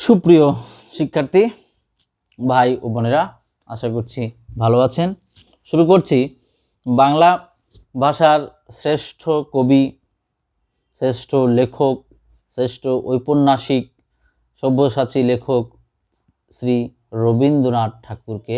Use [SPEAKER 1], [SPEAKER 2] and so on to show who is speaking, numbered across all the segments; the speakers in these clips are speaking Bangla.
[SPEAKER 1] সুপ্রিয় শিক্ষার্থী ভাই ও বোনেরা, আশা করছি ভালো আছেন। শুরু করছি বাংলা ভাষার শ্রেষ্ঠ কবি, শ্রেষ্ঠ লেখক, শ্রেষ্ঠ ঔপন্যাসিক, সব্যসাচী লেখক শ্রী রবীন্দ্রনাথ ঠাকুরকে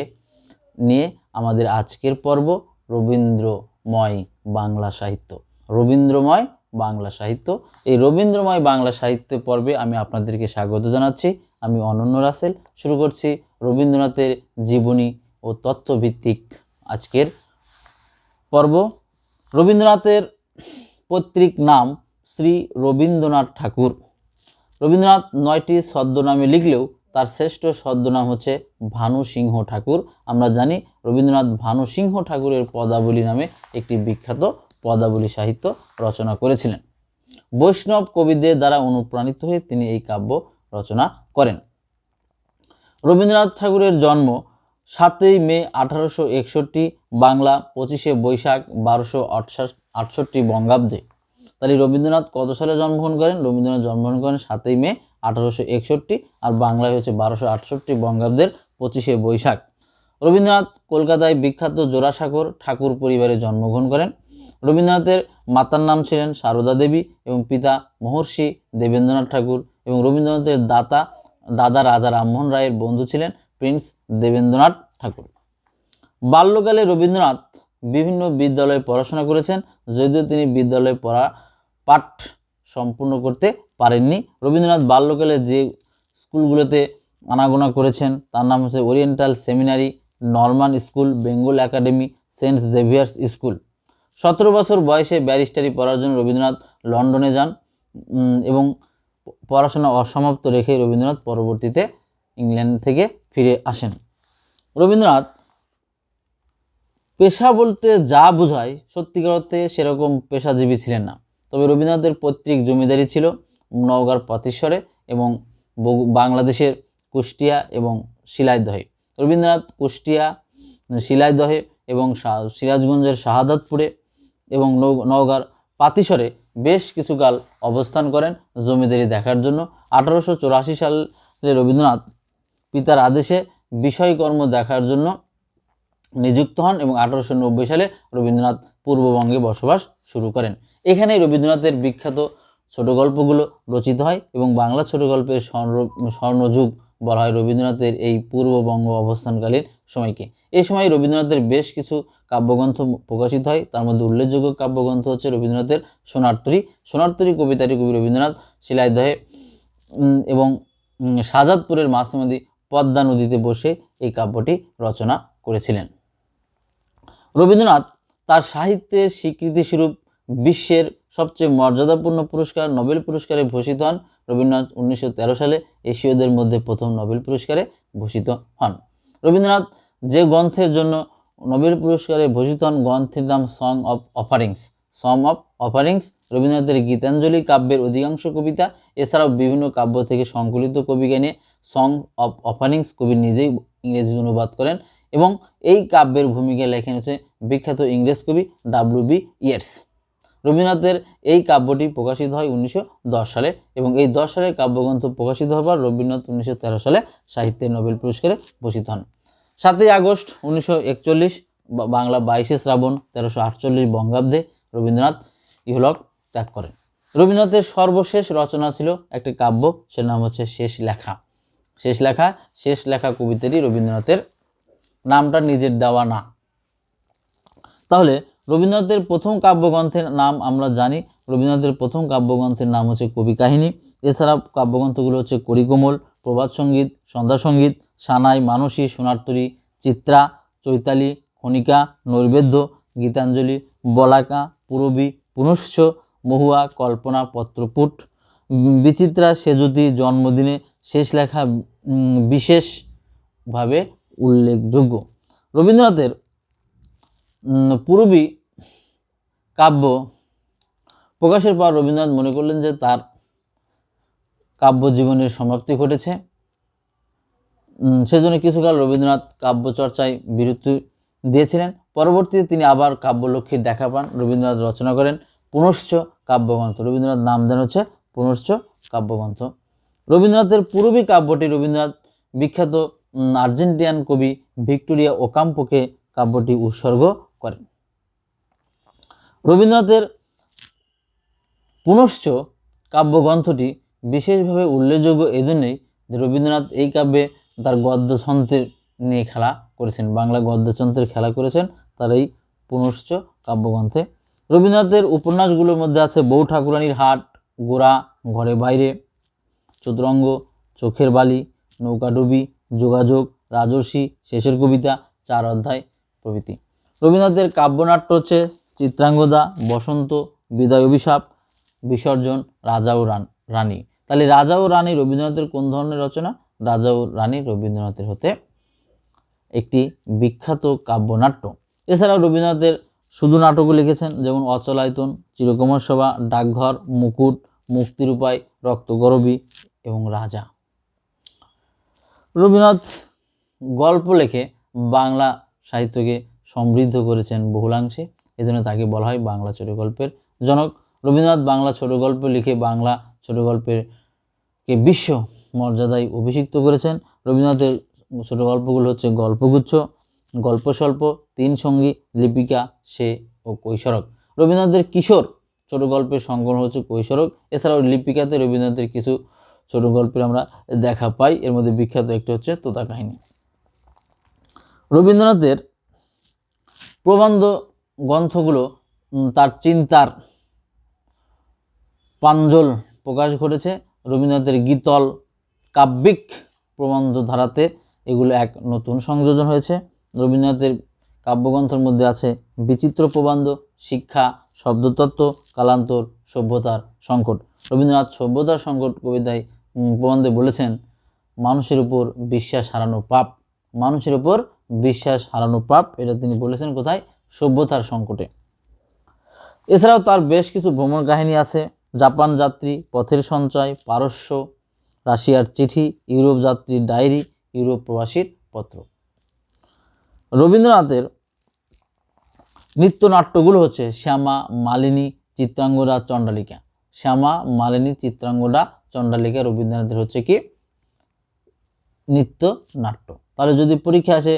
[SPEAKER 1] নিয়ে আমাদের আজকের পর্ব রবীন্দ্রময় বাংলা সাহিত্য। রবীন্দ্রময় বাংলা সাহিত্য। এই রবীন্দ্রময় বাংলা সাহিত্য পর্বে আমি আপনাদেরকে স্বাগত জানাচ্ছি। আমি অনন্য রাসেল। শুরু করছি রবীন্দ্রনাথের জীবনী ও তথ্যভিত্তিক আজকের পর্ব। রবীন্দ্রনাথের পৈতৃক নাম শ্রী রবীন্দ্রনাথ ঠাকুর। রবীন্দ্রনাথ 9টি ছদ্মনামে লিখলেও তার শ্রেষ্ঠ ছদ্মনাম হচ্ছে ভানু সিংহ ঠাকুর। আমরা জানি রবীন্দ্রনাথ ভানু সিংহ ঠাকুরের পদাবলী নামে একটি বিখ্যাত পদাবলী সাহিত্য রচনা করেছিলেন। বৈষ্ণব কবিদের দ্বারা অনুপ্রাণিত হয়ে তিনি এই কাব্য রচনা করেন। রবীন্দ্রনাথ ঠাকুরের জন্ম 7ই মে 1861, বাংলা 25শে বৈশাখ 1268 বঙ্গাব্দে। তাহলে রবীন্দ্রনাথ কত সালে জন্মগ্রহণ করেন? রবীন্দ্রনাথ জন্মগ্রহণ করেন 7ই মে 1861, আর বাংলায় হচ্ছে 1268 বঙ্গাব্দের 25শে বৈশাখ। রবীন্দ্রনাথ কলকাতায় বিখ্যাত জোড়াসাঁকোর ঠাকুর পরিবারে জন্মগ্রহণ করেন। রবীন্দ্রনাথের মাতার নাম ছিলেন সারদা দেবী এবং পিতা মহর্ষি দেবেন্দ্রনাথ ঠাকুর, এবং রবীন্দ্রনাথের দাদা রাজা রামমোহন রায়ের বন্ধু ছিলেন প্রিন্স দেবেন্দ্রনাথ ঠাকুর। বাল্যকালে রবীন্দ্রনাথ বিভিন্ন বিদ্যালয়ে পড়াশোনা করেছেন, যদিও তিনি বিদ্যালয়ে পাঠ সম্পূর্ণ করতে পারেননি। রবীন্দ্রনাথ বাল্যকালে যে স্কুলগুলোতে আনাগোনা করেছেন তার নাম হচ্ছে Oriental Seminary, Normal School, Bengal Academy, Saint Xavier's School. 17 বছর বয়সে ব্যারিস্টারি পড়ার জন্য রবীন্দ্রনাথ লন্ডনে যান এবং পড়াশোনা অসমাপ্ত রেখে রবীন্দ্রনাথ পরবর্তীতে ইংল্যান্ড থেকে ফিরে আসেন। রবীন্দ্রনাথ পেশা বলতে যা বোঝায় সত্যিকার অর্থে সেরকম পেশাজীবী ছিলেন না। তবে রবীন্দ্রনাথের পৈতৃক জমিদারি ছিল নওগাঁর পতিশ্বরে এবং বাংলাদেশের কুষ্টিয়া এবং শিলাইদহে। রবীন্দ্রনাথ কুষ্টিয়া, শিলাইদহে এবং সিরাজগঞ্জের শাহাদাতপুরে এবং নওগাঁর পাতিশ্বরে বেশ কিছুকাল অবস্থান করেন জমিদারি দেখার জন্য। 1884 সালে রবীন্দ্রনাথ পিতার আদেশে বিষয়কর্ম দেখার জন্য নিযুক্ত হন এবং 1890 সালে রবীন্দ্রনাথ পূর্ববঙ্গে বসবাস শুরু করেন। এখানেই রবীন্দ্রনাথের বিখ্যাত ছোট গল্পগুলো রচিত হয় এবং বাংলা ছোট গল্পের স্বর্ণযুগ বলা হয় রবীন্দ্রনাথের এই পূর্ববঙ্গ অবস্থানকালীন সময়কে। এই সময় রবীন্দ্রনাথের বেশ কিছু কাব্যগ্রন্থ প্রকাশিত হয়। তার মধ্যে উল্লেখযোগ্য কাব্যগ্রন্থ হচ্ছে রবীন্দ্রনাথের সোনারতরী কবিতাটি কবি রবীন্দ্রনাথ শিলাইদহে এবং শাহজাদপুরের মাঝখানে পদ্মা নদীতে বসে এই কাব্যটি রচনা করেছিলেন। রবীন্দ্রনাথ তার সাহিত্যের স্বীকৃতিস্বরূপ বিশ্বের সবচেয়ে মর্যাদাপূর্ণ পুরস্কার নোবেল পুরস্কারে ভূষিত হন। রবীন্দ্রনাথ 1913 সালে এশীয়দের মধ্যে প্রথম নোবেল পুরস্কারে ভূষিত হন। রবীন্দ্রনাথ যে গ্রন্থের জন্য নোবেল পুরস্কারে ভূষিত হন গ্রন্থের নাম সং অফ অফারিংস। রবীন্দ্রনাথের গীতাঞ্জলি কাব্যের অধিকাংশ কবিতা, এছাড়াও বিভিন্ন কাব্য থেকে সংকলিত কবিকে নিয়ে সং অফ অফারিংস কবি নিজেই ইংরেজি অনুবাদ করেন এবং এই কাব্যের ভূমিকা লেখেন হচ্ছে বিখ্যাত ইংরেজ কবি W.B. ইয়েটস। রবীন্দ্রনাথের এই কাব্যটি প্রকাশিত হয় 1910 সালে এবং এই 10 সালের কাব্যগ্রন্থ প্রকাশিত হওয়ার পর রবীন্দ্রনাথ 1913 সালে সাহিত্যের নোবেল পুরস্কারে ভূষিত হন। 7ই আগস্ট 1941, বাংলা 22শে শ্রাবণ 1348 বঙ্গাব্দে রবীন্দ্রনাথ ইহলোক ত্যাগ করেন। রবীন্দ্রনাথের সর্বশেষ রচনা ছিল একটি কাব্য, সের নাম হচ্ছে শেষ লেখা কবিতাটি রবীন্দ্রনাথের নামটা নিজের দেওয়া না। তাহলে রবীন্দ্রনাথের প্রথম কাব্যগ্রন্থের নাম আমরা জানি। রবীন্দ্রনাথের প্রথম কাব্যগ্রন্থের নাম হচ্ছে কবি কাহিনী। এছাড়া কাব্যগ্রন্থগুলো হচ্ছে করিকোমল, প্রভাত সঙ্গীত, সন্ধ্যা সঙ্গীত, সানাই, মানসী, সোনারতরী, চিত্রা, চৈতালি, খনিকা, নৈবেদ্য, গীতাঞ্জলি, বলাকা, পূরবী, পুনশ্চ, মহুয়া, কল্পনা, পত্রপুট, বিচিত্রা, সেজুতি, জন্মদিনে, শেষ লেখা বিশেষভাবে উল্লেখযোগ্য। রবীন্দ্রনাথের পূরবী কাব্য প্রকাশের পর রবীন্দ্রনাথ মনে করলেন যে তার কাব্য জীবনের সমাপ্তি ঘটেছে। সেজন্য কিছুকাল রবীন্দ্রনাথ কাব্য চর্চায় বিরতি দিয়েছিলেন। পরবর্তীতে তিনি আবার কাব্যলক্ষ্মীর দেখা পান। রবীন্দ্রনাথ রচনা করেন পুনশ্চ কাব্যগ্রন্থ। রবীন্দ্রনাথ নাম দেন হচ্ছে পুনশ্চ কাব্যগ্রন্থ। রবীন্দ্রনাথের পূরবী কাব্যটি রবীন্দ্রনাথ বিখ্যাত আর্জেন্টিনান কবি ভিক্টোরিয়া ওকাম্পোকে কাব্যটি উৎসর্গ করেন। রবীন্দ্রনাথের পুনশ্চ কাব্যগ্রন্থটি বিশেষভাবে উল্লেখযোগ্য এজন্যই যে রবীন্দ্রনাথ এই কাব্যে তার গদ্যছন্দের নিয়ে খেলা করেছেন, বাংলা গদ্যছন্দের খেলা করেছেন তার এই পুনশ্চ কাব্যগ্রন্থে। রবীন্দ্রনাথের উপন্যাসগুলোর মধ্যে আছে বউ ঠাকুরানীর হাট, গোরা, ঘরে বাইরে, চতুরঙ্গ, চোখের বালি, নৌকাডুবি, যোগাযোগ, রাজর্ষি, শেষের কবিতা, 4 অধ্যায় প্রভৃতি। রবীন্দ্রনাথের কাব্যনাট্য হচ্ছে চিত্রাঙ্গদা, বসন্ত, বিদায় অভিশাপ, বিসর্জন, রাজা ও রানী। তাহলে রাজা ও রানী রবীন্দ্রনাথের কোন ধরনের রচনা? রাজা ও রানী রবীন্দ্রনাথের হতে একটি বিখ্যাত কাব্যনাট্য। এছাড়াও রবীন্দ্রনাথের শুধু নাটকও লিখেছেন, যেমন অচলায়তন, চিরকুমার সভা, ডাকঘর, মুকুট, মুক্তির উপায়, রক্তগরবী এবং রাজা। রবীন্দ্রনাথ গল্প লেখে বাংলা সাহিত্যকে সমৃদ্ধ করেছেন বহুলাংশে, এজন্য তাকে বলা হয় বাংলা ছোট গল্পের জনক। রবীন্দ্রনাথ বাংলা ছোট গল্প লিখে বাংলা ছোট গল্পকে বিশ্ব মর্যাদায় অভিষিক্ত করেছেন। রবীন্দ্রনাথের ছোট গল্পগুলো হচ্ছে গল্পগুচ্ছ, গল্পস্বল্প, 3 সঙ্গী, লিপিকা, সে ও কৈশোরক। রবীন্দ্রনাথের কিশোর ছোট গল্পের সংকলন হচ্ছে কৈশোরক। এছাড়াও লিপিকাতে রবীন্দ্রনাথের কিছু ছোট গল্পের আমরা দেখা পাই, এর মধ্যে বিখ্যাত একটি হচ্ছে তোতা কাহিনী। রবীন্দ্রনাথের প্রবন্ধ গ্রন্থগুলো তার চিন্তার প্রাঞ্জল প্রকাশ ঘটেছে। রবীন্দ্রনাথের গীতল কাব্যিক প্রবন্ধ ধারাতে এগুলো এক নতুন সংযোজন হয়েছে। রবীন্দ্রনাথের কাব্যগ্রন্থের মধ্যে আছে বিচিত্র প্রবন্ধ, শিক্ষা, শব্দতত্ত্ব, কালান্তর, সভ্যতার সংকট। রবীন্দ্রনাথ সভ্যতার সংকট কবিতায় প্রবন্ধে বলেছেন, মানুষের উপর বিশ্বাস হারানো পাপ, মানুষের উপর বিশ্বাস হারানো পাপ, এটা তিনি বলেছেন কোথায়? সভ্যতার সংকটে। এছাড়াও তার বেশ কিছু ভ্রমণ কাহিনী আছে, জাপান যাত্রী, পথের সঞ্চয়, পারস্য, রাশিয়ার চিঠি, ইউরোপ যাত্রীর ডায়েরি, ইউরোপ প্রবাসীর পত্র। রবীন্দ্রনাথের নৃত্যনাট্যগুলো হচ্ছে শ্যামা, মালিনী, চিত্রাঙ্গদা, চণ্ডালিকা। শ্যামা, মালিনী, চিত্রাঙ্গদা, চণ্ডালিকা রবীন্দ্রনাথের হচ্ছে কি নৃত্য নাট্য। তাহলে যদি পরীক্ষা আসে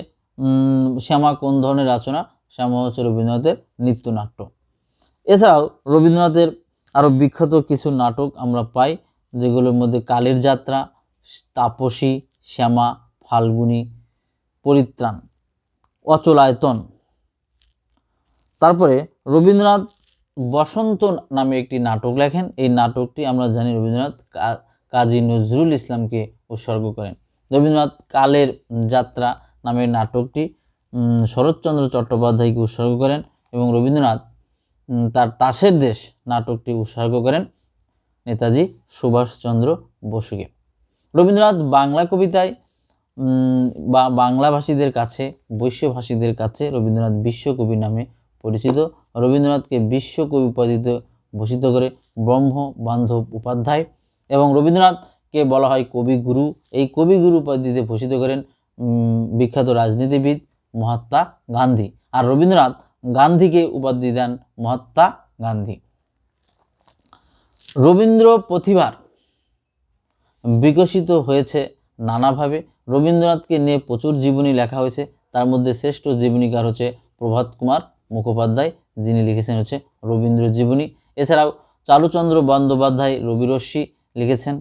[SPEAKER 1] শ্যামা কোন ধরনের রচনা? শ্যামা হচ্ছে রবীন্দ্রনাথের নৃত্যনাট্য। এছাড়াও রবীন্দ্রনাথের আরও বিখ্যাত কিছু নাটক আমরা পাই, যেগুলোর মধ্যে কালের যাত্রা, তাপসী, শ্যামা, ফাল্গুনী, পরিত্রাণ, অচলায়তন। তারপরে রবীন্দ্রনাথ বসন্ত নামে একটি নাটক লেখেন। এই নাটকটি আমরা জানি রবীন্দ্রনাথ কাজী নজরুল ইসলামকে উৎসর্গ করেন। রবীন্দ্রনাথ কালের যাত্রা নামের নাটকটি শরৎচন্দ্র চট্টোপাধ্যায়কে উৎসর্গ করেন এবং রবীন্দ্রনাথ তার তাসের দেশ নাটকটি উৎসর্গ করেন নেতাজি সুভাষচন্দ্র বসুকে। রবীন্দ্রনাথ বাংলা কবিতায় বা বাংলাভাষীদের কাছে, বৈশ্যভাষীদের কাছে রবীন্দ্রনাথ বিশ্বকবি নামে পরিচিত। রবীন্দ্রনাথকে বিশ্বকবি উপাধিতে ভূষিত করে ব্রহ্ম বান্ধব উপাধ্যায়, এবং রবীন্দ্রনাথকে বলা হয় কবিগুরু। এই কবিগুরু উপাধিতে ভূষিত করেন বিখ্যাত রাজনীতিবিদ মহাত্মা গান্ধী। আর রবীন্দ্রনাথ গান্ধীকে উপাধি দেন মহাত্মা গান্ধী। রবীন্দ্র প্রতিভার বিকশিত হয়েছে নানাভাবে। রবীন্দ্রনাথকে নিয়ে প্রচুর জীবনী লেখা হয়েছে, তার মধ্যে শ্রেষ্ঠ জীবনীকার হচ্ছে প্রভাত কুমার মুখোপাধ্যায়, যিনি লিখেছেন হচ্ছে রবীন্দ্র জীবনী। এছাড়াও চারুচন্দ্র বন্দ্যোপাধ্যায় রবিরশ্মি লিখেছেন।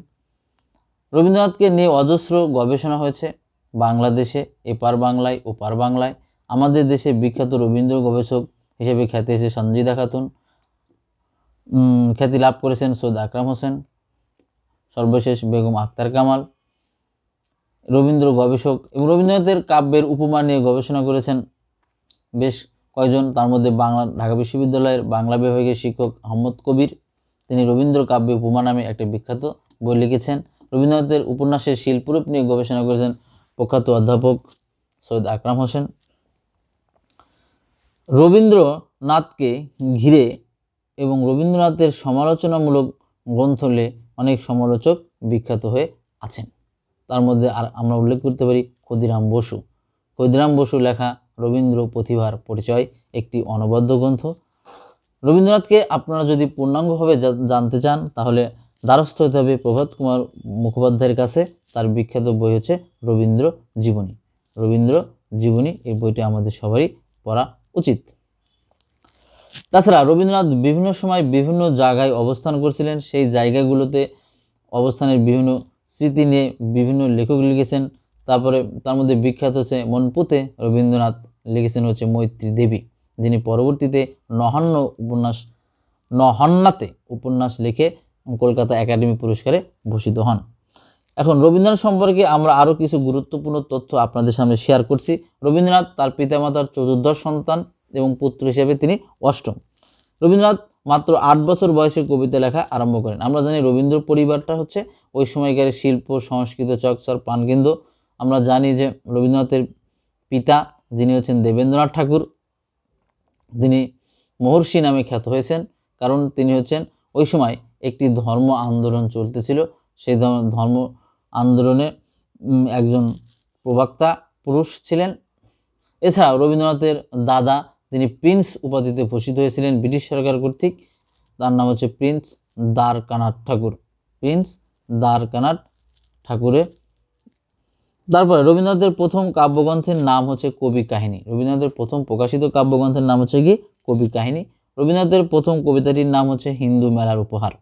[SPEAKER 1] রবীন্দ্রনাথকে নিয়ে অজস্র গবেষণা হয়েছে বাংলাদেশে, এপার বাংলায় ওপার বাংলায়। আমাদের দেশে বিখ্যাত রবীন্দ্র গবেষক হিসেবে খ্যাতি এসে সঞ্জিদা খাতুন, খ্যাতি লাভ করেছেন সৈয়দ আকরাম হোসেন, সর্বশেষ বেগম আক্তার কামাল। রবীন্দ্র গবেষক এবং রবীন্দ্রনাথের কাব্যের উপমা নিয়ে গবেষণা করেছেন বেশ কয়েকজন, তার মধ্যে ঢাকা বিশ্ববিদ্যালয়ের বাংলা বিভাগের শিক্ষক আহমদ কবির, তিনি রবীন্দ্র কাব্যে উপমা নামে একটা বিখ্যাত বই লিখেছেন। রবীন্দ্রনাথের উপন্যাসের শিল্পরূপ নিয়ে গবেষণা করেছেন প্রখ্যাত অধ্যাপক সৈয়দ আকরাম হোসেন। রবীন্দ্রনাথকে ঘিরে এবং রবীন্দ্রনাথের সমালোচনামূলক গ্রন্থ নিয়ে অনেক সমালোচক বিখ্যাত হয়ে আছেন। তার মধ্যে আর আমরা উল্লেখ করতে পারি ক্ষুদিরাম বসু। ক্ষুদিরাম বসু লেখা রবীন্দ্র প্রতিভার পরিচয় একটি অনবদ্য গ্রন্থ। রবীন্দ্রনাথকে আপনারা যদি পূর্ণাঙ্গভাবে জানতে চান তাহলে দ্বারস্থ হতে হবে প্রভাত কুমার মুখোপাধ্যায়ের কাছে। তার বিখ্যাত বই হচ্ছে রবীন্দ্র জীবনী। রবীন্দ্র জীবনী এই বইটি আমাদের সবারই পড়া উচিত। তাছাড়া রবীন্দ্রনাথ বিভিন্ন সময় বিভিন্ন জায়গায় অবস্থান করছিলেন, সেই জায়গাগুলোতে অবস্থানের বিভিন্ন স্মৃতি নিয়ে বিভিন্ন লেখক লিখেছেন। তারপরে তার মধ্যে বিখ্যাত হচ্ছে মনপুতে রবীন্দ্রনাথ লিখেছেন হচ্ছে মৈত্রী দেবী, যিনি পরবর্তীতে নহন্যাতে উপন্যাস লিখে কলকাতা একাডেমি পুরস্কারে ভূষিত হন। এখন রবীন্দ্রনাথ সম্পর্কে আমরা আরও কিছু গুরুত্বপূর্ণ তথ্য আপনাদের সামনে শেয়ার করছি। রবীন্দ্রনাথ তার পিতামাতার চতুর্দশ সন্তান এবং পুত্র হিসেবে তিনি অষ্টম। রবীন্দ্রনাথ মাত্র 8 বছর বয়সে কবিতা লেখা আরম্ভ করেন। আমরা জানি রবীন্দ্র পরিবারটা হচ্ছে ওই সময়কার শিল্প সংস্কৃত চর্চার প্রাণকেন্দ্র। আমরা জানি যে রবীন্দ্রনাথের পিতা যিনি হচ্ছেন দেবেন্দ্রনাথ ঠাকুর, তিনি মহর্ষি নামে খ্যাত হয়েছেন, কারণ তিনি হচ্ছেন ওই সময় একটি ধর্ম আন্দোলন চলতেছিল, সেই ধর্ম আন্দোলনে একজন প্রবক্তা পুরুষ ছিলেন। এছাড়াও রবীন্দ্রনাথের দাদা, তিনি প্রিন্স উপাধিতে ভূষিত হয়েছিলেন ব্রিটিশ সরকার কর্তৃক। তার নাম হচ্ছে প্রিন্স দ্বারকানাথ ঠাকুর। প্রিন্স দ্বারকানাথ ঠাকুরের। তারপরে রবীন্দ্রনাথের প্রথম কাব্যগ্রন্থের নাম হচ্ছে কবি কাহিনী। রবীন্দ্রনাথের প্রথম প্রকাশিত কাব্যগ্রন্থের নাম হচ্ছে কি কবি কাহিনী। রবীন্দ্রনাথের প্রথম কবিতাটির নাম হচ্ছে হিন্দু মেলার উপহার।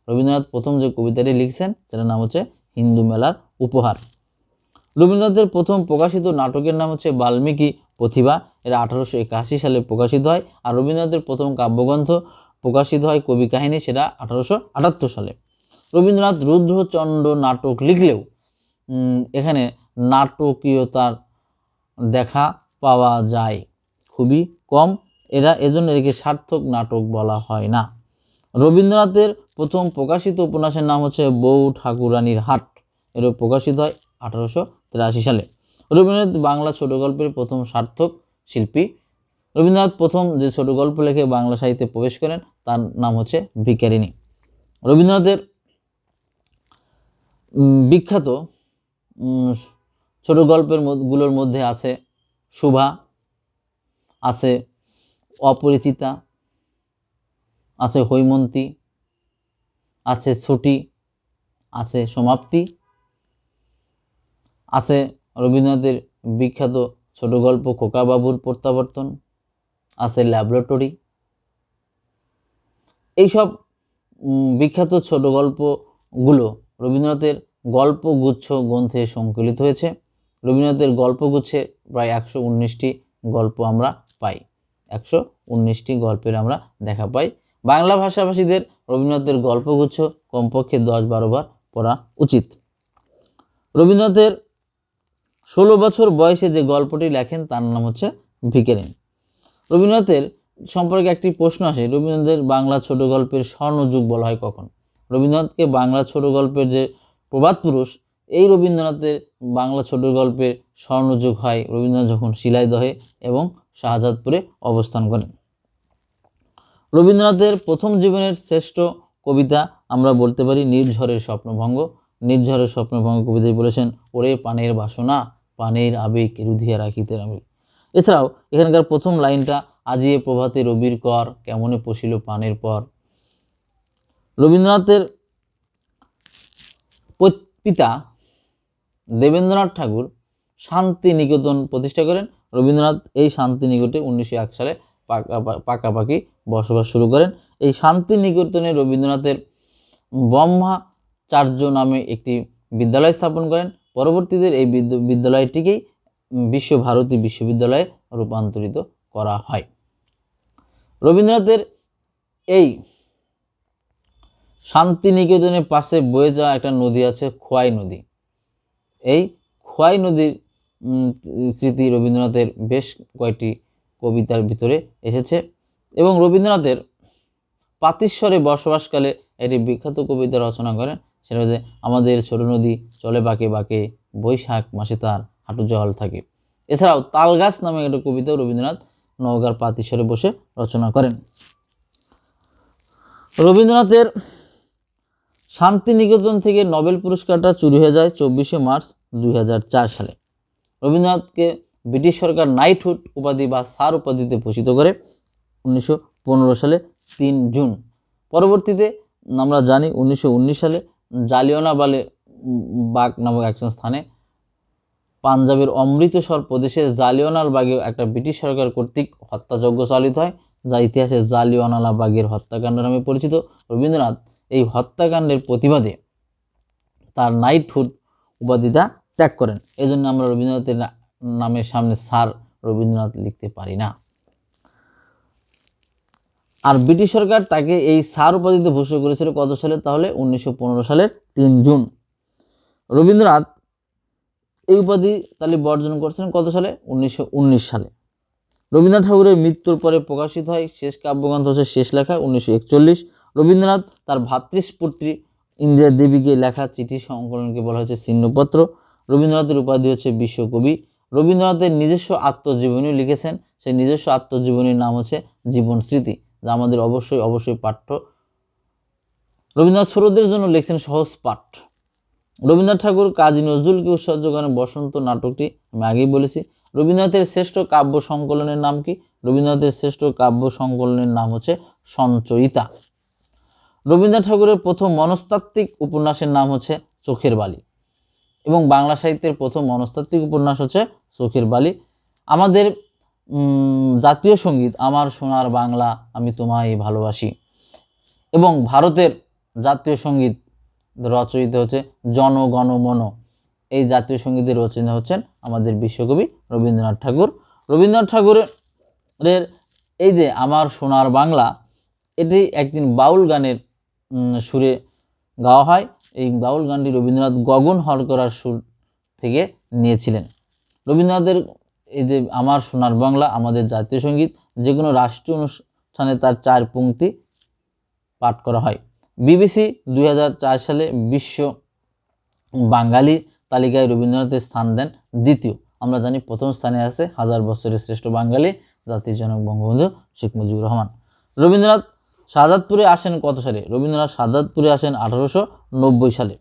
[SPEAKER 1] রবীন্দ্রনাথ প্রথম যে কবিতাটি লিখছেন সেটার নাম হচ্ছে হিন্দু মেলার উপহার। রবীন্দ্রনাথের প্রথম প্রকাশিত নাটকের নাম হচ্ছে বাল্মীকি প্রতিভা, এরা 1881 সালে প্রকাশিত হয়। আর রবীন্দ্রনাথের প্রথম কাব্যগ্রন্থ প্রকাশিত হয় কবি কাহিনী, সেটা 1878 সালে। রবীন্দ্রনাথ রুদ্রচন্ড নাটক লিখলেও এখানে নাটকীয়তার দেখা পাওয়া যায় খুবই কম, এজন্য একে সার্থক নাটক বলা হয় না। রবীন্দ্রনাথের প্রথম প্রকাশিত উপন্যাসের নাম হচ্ছে বউ ঠাকুরানীর হাট, এর প্রকাশিত হয় 1883 সালে। রবীন্দ্রনাথ বাংলা ছোট গল্পের প্রথম সার্থক শিল্পী। রবীন্দ্রনাথ প্রথম যে ছোট গল্প লেখে বাংলা সাহিত্যে প্রবেশ করেন তার নাম হচ্ছে ভিখারিণী। রবীন্দ্রনাথের বিখ্যাত ছোট গল্পের গুলোর মধ্যে আছে শুভা, আছে অপরিচিতা, আছে হৈমন্তী, আছে ছুটি, আছে সমাপ্তি, আছে রবীন্দ্রনাথের বিখ্যাত ছোট গল্প খোকাবাবুর প্রত্যাবর্তন, আছে ল্যাবরেটরি। এইসব বিখ্যাত ছোট গল্পগুলো রবীন্দ্রনাথের গল্পগুচ্ছ গ্রন্থে সংকলিত হয়েছে। রবীন্দ্রনাথের গল্পগুচ্ছে প্রায় 119টি গল্প আমরা পাই, 119টি গল্পের আমরা দেখা পাই। বাংলা ভাষাভাষীদের রবীন্দ্রনাথের গল্পগুচ্ছ কমপক্ষে 10-12 বার পড়া উচিত। রবীন্দ্রনাথের 16 বছর বয়সে যে গল্পটি লেখেন তার নাম হচ্ছে ভিখারিণী। রবীন্দ্রনাথের সম্পর্কে একটি প্রশ্ন আসে, রবীন্দ্রনাথের বাংলা ছোট গল্পের স্বর্ণযুগ বলা হয় কখন? রবীন্দ্রনাথকে বাংলা ছোট গল্পের যে প্রবাদ পুরুষ, এই রবীন্দ্রনাথের বাংলা ছোট গল্পের স্বর্ণযুগ হয় রবীন্দ্রনাথ যখন শিলাইদহে এবং শাহজাদপুরে অবস্থান করেন। রবীন্দ্রনাথের প্রথম জীবনের শ্রেষ্ঠ কবিতা আমরা বলতে পারি নির্ঝরের স্বপ্নভঙ্গ। নির্ঝরের স্বপ্নভঙ্গ কবিতায় বলেছেন, ওরে পানের বাসনা পানের আবেগ রুধিয়া রাখিতে আমি। এছাড়াও এখানকার প্রথম লাইনটা, আজিয়ে প্রভাতে রবির কর কেমনে পশিল পানের পর। রবীন্দ্রনাথের পিতা দেবেন্দ্রনাথ ঠাকুর শান্তিনিকেতন প্রতিষ্ঠা করেন। রবীন্দ্রনাথ এই শান্তিনিকেতনে 1901 সালে পাকাপাকি বসবাস শুরু করেন। এই শান্তিনিকেতনে রবীন্দ্রনাথের ব্রহ্মাচার্য নামে একটি বিদ্যালয় স্থাপন করেন। পরবর্তীতে এই বিদ্যালয়টিকেই বিশ্বভারতী বিশ্ববিদ্যালয়ে রূপান্তরিত করা হয়। রবীন্দ্রনাথের এই শান্তিনিকেতনের পাশে বয়ে যাওয়া একটা নদী আছে খোয়াই নদী। এই খোয়াই নদীর স্মৃতি রবীন্দ্রনাথের বেশ কয়েকটি কবিতার ভিতরে এসেছে এবং রবীন্দ্রনাথের পাতিস্বরে বসবাসকালে একটি বিখ্যাত কবিতা রচনা করেন, সেটা হচ্ছে আমাদের ছোট নদী চলে বাঁকে বাঁকে বৈশাখ মাসে তার হাঁটু জল থাকে। এছাড়াও তালগাছ নামে একটা কবিতাও রবীন্দ্রনাথ নওগাঁর পাতিস্বরে বসে রচনা করেন। রবীন্দ্রনাথের শান্তিনিকেতন থেকে নোবেল পুরস্কারটা চুরি হয়ে যায় 24শে মার্চ 2004 সালে। রবীন্দ্রনাথকে ব্রিটিশ সরকার নাইটহুড উপাধি বা স্যার উপাধিতে ভূষিত করে 1915 সালে 3 জুন। পরবর্তীতে আমরা জানি 1919 সালে জালিয়ানওয়ালা বাগ নামক এক স্থানে পাঞ্জাবের অমৃতসর প্রদেশের জালিয়ানওয়ালা একটা ব্রিটিশ সরকার কর্তৃক হত্যাযজ্ঞ চালিত হয়, যা ইতিহাসে জালিয়ানওয়ালা বাগের হত্যাকাণ্ড নামে পরিচিত। রবীন্দ্রনাথ এই হত্যাকাণ্ডের প্রতিবাদে তার নাইটহুড উপাধিটা ত্যাগ করেন। এই জন্য আমরা রবীন্দ্রনাথের নামের সামনে স্যার রবীন্দ্রনাথ লিখতে পারি না। আর ব্রিটিশ সরকার তাকে এই স্যার উপাধিতে ভূষিত করেছিল কত সালে? তাহলে 1915 সালের 3 জুন। রবীন্দ্রনাথ এই উপাধি তাহলে বর্জন করছেন কত সালে? 1919 সালে। রবীন্দ্রনাথ ঠাকুরের মৃত্যুর পরে প্রকাশিত হয় শেষ কাব্যগ্রন্থ হচ্ছে শেষ লেখা 1941। রবীন্দ্রনাথ তার ভ্রাতৃস্পুত্রী ইন্দিরা দেবীকে লেখা চিঠি সংকলনকে বলা হয়েছে ছিন্নপত্র। রবীন্দ্রনাথের উপাধি হচ্ছে বিশ্বকবি। রবীন্দ্রনাথের নিজস্ব আত্মজীবনী লিখেছেন, সেই নিজস্ব আত্মজীবনীর নাম হচ্ছে জীবন স্মৃতি, যা আমাদের অবশ্যই পাঠ্য। রবীন্দ্রনাথ ছোটদের জন্য লিখছেন সহজ পাঠ। রবীন্দ্রনাথ ঠাকুর কাজী নজরুলকে উৎসর্গ করেন বসন্ত নাটকটি, আমি আগেই বলেছি। রবীন্দ্রনাথের শ্রেষ্ঠ কাব্য সংকলনের নাম কি? রবীন্দ্রনাথের শ্রেষ্ঠ কাব্য সংকলনের নাম হচ্ছে সঞ্চয়িতা। রবীন্দ্রনাথ ঠাকুরের প্রথম মনস্তাত্ত্বিক উপন্যাসের নাম হচ্ছে চোখের বালি, এবং বাংলা সাহিত্যের প্রথম মনস্তাত্ত্বিক উপন্যাস হচ্ছে চোখের বালি। আমাদের জাতীয় সঙ্গীত আমার সোনার বাংলা আমি তোমায় ভালোবাসি, এবং ভারতের জাতীয় সঙ্গীত রচয়িতা হচ্ছে জন গণ মন। এই জাতীয় সঙ্গীতের রচনা হচ্ছেন আমাদের বিশ্বকবি রবীন্দ্রনাথ ঠাকুর। রবীন্দ্রনাথ ঠাকুরের এই যে আমার সোনার বাংলা, এটি একদিন বাউল গানের সুরে গাওয়া হয়। এই বাউল গানটি রবীন্দ্রনাথ গগন হরকরার সুর থেকে নিয়েছিলেন। রবীন্দ্রনাথের এই যে আমার সোনার বাংলা আমাদের জাতীয় সঙ্গীত, যে কোনো রাষ্ট্রীয় অনুষ্ঠানে তার 4 পংক্তি পাঠ করা হয়। বিবিসি 2004 সালে বিশ্ব বাঙালি তালিকায় রবীন্দ্রনাথের স্থান দেন দ্বিতীয়। আমরা জানি প্রথম স্থানে আছে 1000 বছরের শ্রেষ্ঠ বাঙালি জাতির জনক বঙ্গবন্ধু শেখ মুজিবুর রহমান। রবীন্দ্রনাথ শাহাদাতপুরে আসেন কত সালে? রবীন্দ্রনাথ শাহাদাতপুরে আসেন 1890 সালে।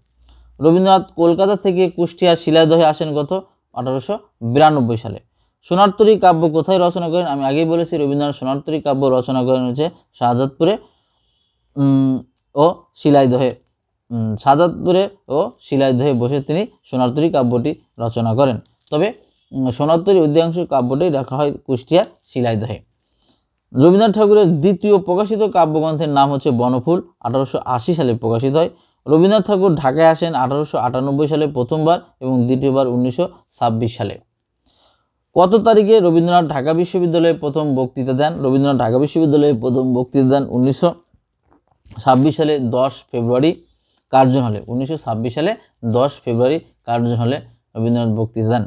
[SPEAKER 1] রবীন্দ্রনাথ কলকাতা থেকে কুষ্টিয়ার শিলাদহে আসেন কত? 1892 সালে। সোনারতরী কাব্য কোথায় রচনা করেন? আমি আগেই বলেছি রবীন্দ্রনাথ সোনারতরী কাব্য রচনা করেন হচ্ছে শাহাদাতপুরে ও শিলাইদহে। শাহাদাতপুরে ও শিলাইদহে বসে তিনি সোনারতরী কাব্যটি রচনা করেন। তবে সোনারতরী অধিকাংশ কাব্যটি রাখা হয় কুষ্টিয়া শিলাইদহে। রবীন্দ্রনাথ ঠাকুরের দ্বিতীয় প্রকাশিত কাব্যগ্রন্থের নাম হচ্ছে বনফুল, 1880 সালে প্রকাশিত হয়। রবীন্দ্রনাথ ঠাকুর ঢাকায় আসেন 1898 সালে প্রথমবার এবং দ্বিতীয়বার 1926 সালে। কত তারিখে রবীন্দ্রনাথ ঢাকা বিশ্ববিদ্যালয়ে প্রথম বক্তৃতা দেন? রবীন্দ্রনাথ ঢাকা বিশ্ববিদ্যালয়ে প্রথম বক্তৃতা দেন 1926 সালে 10 ফেব্রুয়ারি কার্জন হলে। 1926 সালে 10 ফেব্রুয়ারি কার্জন হলে রবীন্দ্রনাথ বক্তৃতা দেন।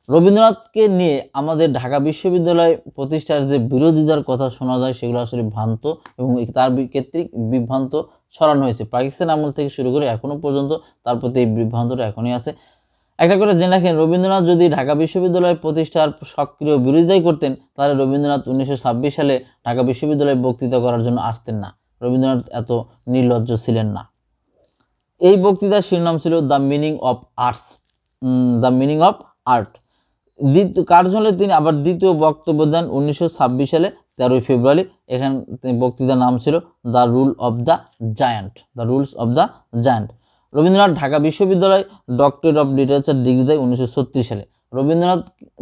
[SPEAKER 1] রবীন্দ্রনাথকে নিয়ে আমাদের ঢাকা বিশ্ববিদ্যালয় প্রতিষ্ঠার যে বিরোধিতার কথা শোনা যায়, সেগুলো আসলে ভ্রান্ত, এবং তার কর্তৃক বিভ্রান্ত ছড়ানো হয়েছে পাকিস্তান আমল থেকে শুরু করে এখনও পর্যন্ত তার প্রতি এই বিভ্রান্তটা এখনই আছে। একটা করে জেনে রাখেন, রবীন্দ্রনাথ যদি ঢাকা বিশ্ববিদ্যালয় প্রতিষ্ঠার সক্রিয় বিরোধিতাই করতেন, তাহলে রবীন্দ্রনাথ 1926 সালে ঢাকা বিশ্ববিদ্যালয়ে বক্তৃতা করার জন্য আসতেন না। রবীন্দ্রনাথ এত নির্লজ্জ ছিলেন না। এই বক্তৃতার শিরোনাম ছিল the meaning of arts, the meaning of art. কার্যকালে তিনি আবার দ্বিতীয় বক্তব্য দেন 1926 সালে 13 ফেব্রুয়ারি। এখানে বক্তৃতার নাম ছিল the rule of the giant, the rules of the giant. Rabindranath Dhaka বিশ্ববিদ্যালয় ডক্টরেট অফ লিটারেচার ডিগ্রি দেয় 1936 সালে। রবীন্দ্রনাথ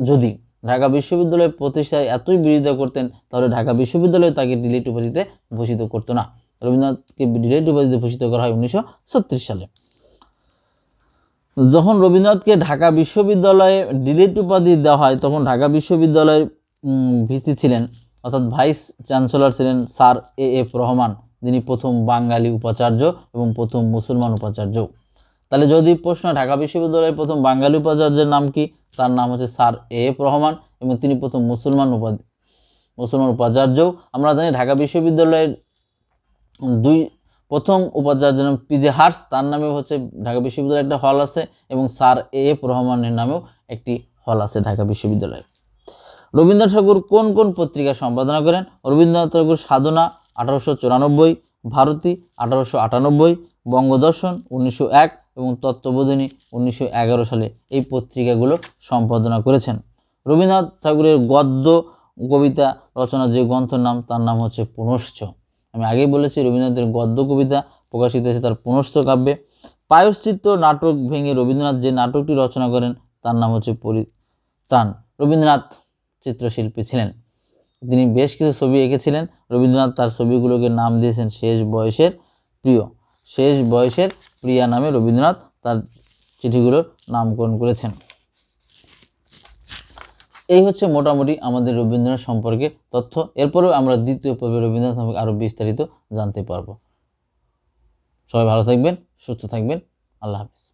[SPEAKER 1] যদি ঢাকা বিশ্ববিদ্যালয় প্রতিষ্ঠায় এতই বিরোধিতা করতেন, তাহলে ঢাকা বিশ্ববিদ্যালয় তাকে ডিলিট উপাধিতে ভূষিত করতো না। রবীন্দ্রনাথকে ডিলিট উপাধিতে ভূষিত করা হয় 1936 সালে। যখন রবীন্দ্রনাথকে ঢাকা বিশ্ববিদ্যালয়ে ডিলিট উপাধি দেওয়া হয়, তখন ঢাকা বিশ্ববিদ্যালয়ের ভিসি ছিলেন, অর্থাৎ ভাইস চ্যান্সেলর ছিলেন স্যার এএফ রহমান, যিনি প্রথম বাঙালি উপাচার্য এবং প্রথম মুসলমান উপাচার্য। তাহলে যদি প্রশ্ন ঢাকা বিশ্ববিদ্যালয়ের প্রথম বাঙালি উপাচার্যের নাম কি, তার নাম হচ্ছে স্যার এএফ রহমান, এবং তিনি প্রথম মুসলমান উপাচার্য। আমরা জানি ঢাকা বিশ্ববিদ্যালয়ের প্রথম উপাচার্য নাম পিজে হার্স, তার নামে হচ্ছে ঢাকা বিশ্ববিদ্যালয়ে একটা হল আছে, এবং স্যার এএফ রহমানের নামেও একটি হল আছে ঢাকা বিশ্ববিদ্যালয়ে। রবীন্দ্রনাথ ঠাকুর কোন কোন পত্রিকা সম্পাদনা করেন? রবীন্দ্রনাথ ঠাকুর সাধনা 1894, ভারতী 1898, বঙ্গদর্শন 1901 এবং তত্ত্ববোধিনী 1911 সালে এই পত্রিকাগুলো সম্পাদনা করেছেন। রবীন্দ্রনাথ ঠাকুরের গদ্য কবিতা রচনা যে গ্রন্থের নাম, তার নাম হচ্ছে পুনশ্চ। আমি আগেই বলেছি রবীন্দ্রনাথের গদ্য কবিতা প্রকাশিত হয়েছে তার পুনশ্চ কাব্যে। প্রায়শ্চিত্ত নাটক ভেঙে রবীন্দ্রনাথ যে নাটকটি রচনা করেন তার নাম হচ্ছে পরিত্রাণ। রবীন্দ্রনাথ চিত্রশিল্পী ছিলেন, তিনি বেশ কিছু ছবি এঁকেছিলেন। রবীন্দ্রনাথ তার ছবিগুলোকে নাম দিয়েছেন শেষ বয়সের প্রিয়। শেষ বয়সের প্রিয়া নামে রবীন্দ্রনাথ তার চিঠিগুলোর নামকরণ করেছেন। এই হচ্ছে মোটামুটি আমাদের রবীন্দ্রনাথ সম্পর্কে তথ্য। এরপরেও আমরা দ্বিতীয় পর্বে রবীন্দ্রনাথ সম্পর্কে আরও বিস্তারিত জানতে পারবো। সবাই ভালো থাকবেন, সুস্থ থাকবেন। আল্লাহ হাফেজ।